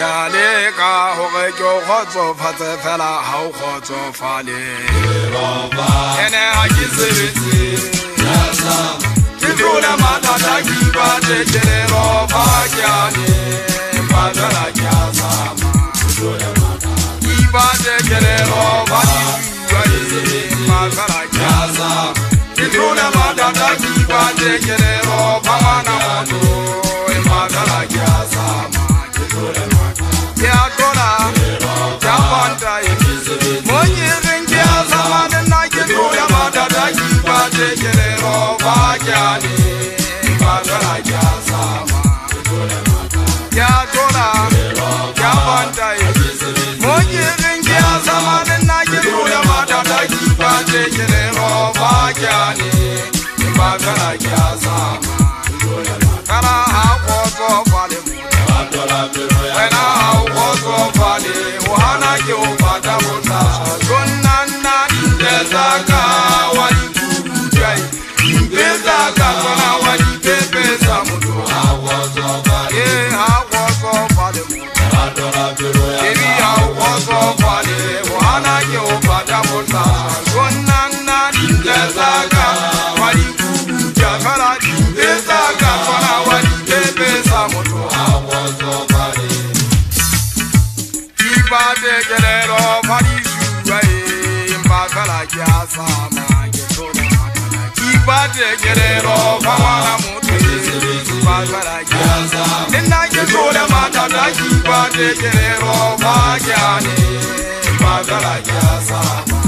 ya le ka hore ke o kgotsofatse fela ha o kgotsofale ene ha ke sebetse ke tlola mathata ke ipate kelelo fa ke ane fela ke a sama ke ipate kelelo fa di bua fela ke a sama ke tlola mathata ke ipate kelelo fa ngwana mono fela ke a sama ya tola ya panta monye rengi azama na ke tola madada ki bate kelero bakani badala ya sama ya tola ya panta monye rengi azama na ke tola madada ki bate kelero bakani badala ya sama kara hapo to vale when I was of Valley, Wana Yopata Gunana, Desaka, Wadi, Desaka, Wadi, Pesamutu, I was of Valley, I was of Valley, maybe I was of Valley, Wana Yopata Gunana, Desaka, Wadi, Desaka, Wadi, Pesamutu, I was of Valley. Bate kelero fari shuai mbakala ya sama yetola kibate kelero fawala mutu mbakala ya sama nina yetola matata kibate kelero fajani mbakala ya sama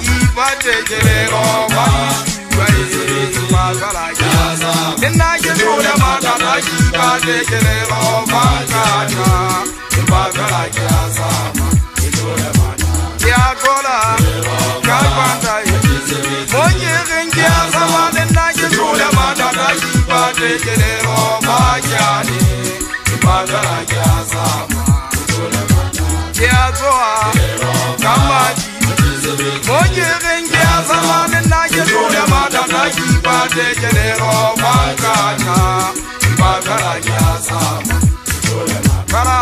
kibate kelero fari shuai mbakala ya sama nina yetola matata kibate kelero fajani Bagala ya sama itole mana ya gola kalpanda monye rengi ya sama na itole mana na ibade kelero bajani bagala ya sama itole mana ya goa kamaji monye rengi ya sama na itole mana na ibade kelero bajana bagala ya sama itole mana kara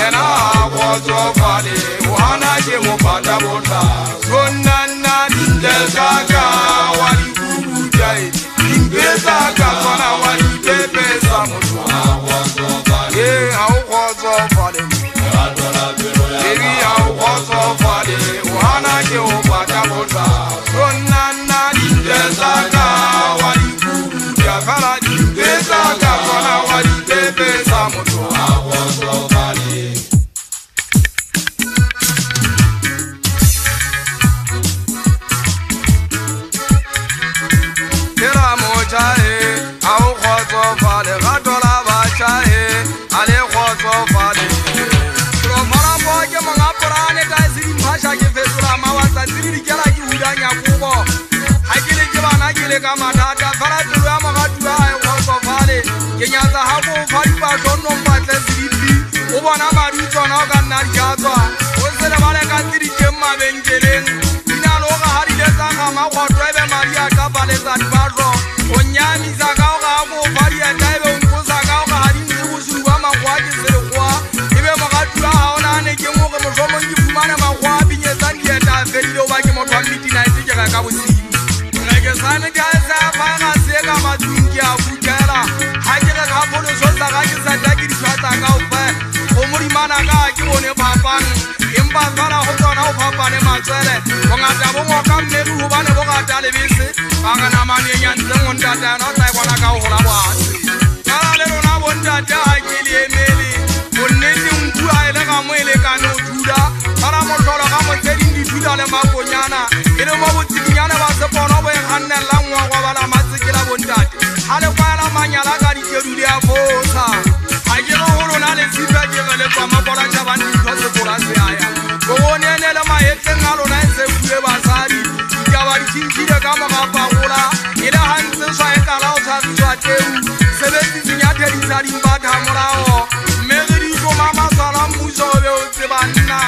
and I was of Valley, Wana Yopata Bota, Gunana, Desaka, Wadi Gudai, Desaka, Wadi Pesamutu, I was of Valley, I was of Valley, maybe I was of Valley, Wana Yopata Bota, Gunana, Desaka, Wadi Gudai, Desaka, Wadi Pesamutu, I was of Valley. Au khozo fale gatola bachae ale khozo fale romara boke manga porane ta siri bhasha ke fesula mawasa siri kela ki udanya kubo hakile ke bana kile ka matata fara tulwa manga tuwa ai khozo fale kenya za habo fali ba donno patle siri o bona maru tsona ka nna jatswa o sele bale ka siri ke mabengeleng ina lo ga hari le tsa ga ma khotwe be maria ka bale tsa dibaro onyami zaka ga mo varia taibe unkosa ga ga hari nzuzu wa magwaje selekwa ibe magatua ha ona ne ke mo go mosomo ndi fumana magwa binye tsandi eta felilo ba ke motho mmiti na itse ka bosi ga ke sane ka sa fa ga se ka matsunki a bukela ha ke ga bolo so sa ga ke sa ta ke di tshwatsa ka o fa o muri mana ka ke bone phapang empa fara ho tsona o phapane matswele go ngata bo mo ka mmeru ho bane bo ngata le bese ba ga na mane nyantse ngondata no tsa bona ka ho la bwase kala le rona bondata ha ke le emele bonnete nku a ile ga mo ile ka no juda para mo tolo ga mo tse di juda le makonyana ile mo botsinyana ba se bona bo e ganna la ngwa kwa bala matsekela bondate ha le kwa la manyala ka di kedu le a bosa ha ke go ho rona le sipa ke le kwa mabola ja ba ndi tse bola se aya go onene le maetse ngalo na se bue basadi ka ba di tshintshile ka magapa gola ile hantse swa e kala o tshatswa teu sebetsi tsinya thedi sa di mbatha morao mme re di go mama sala mmuso be o tse banna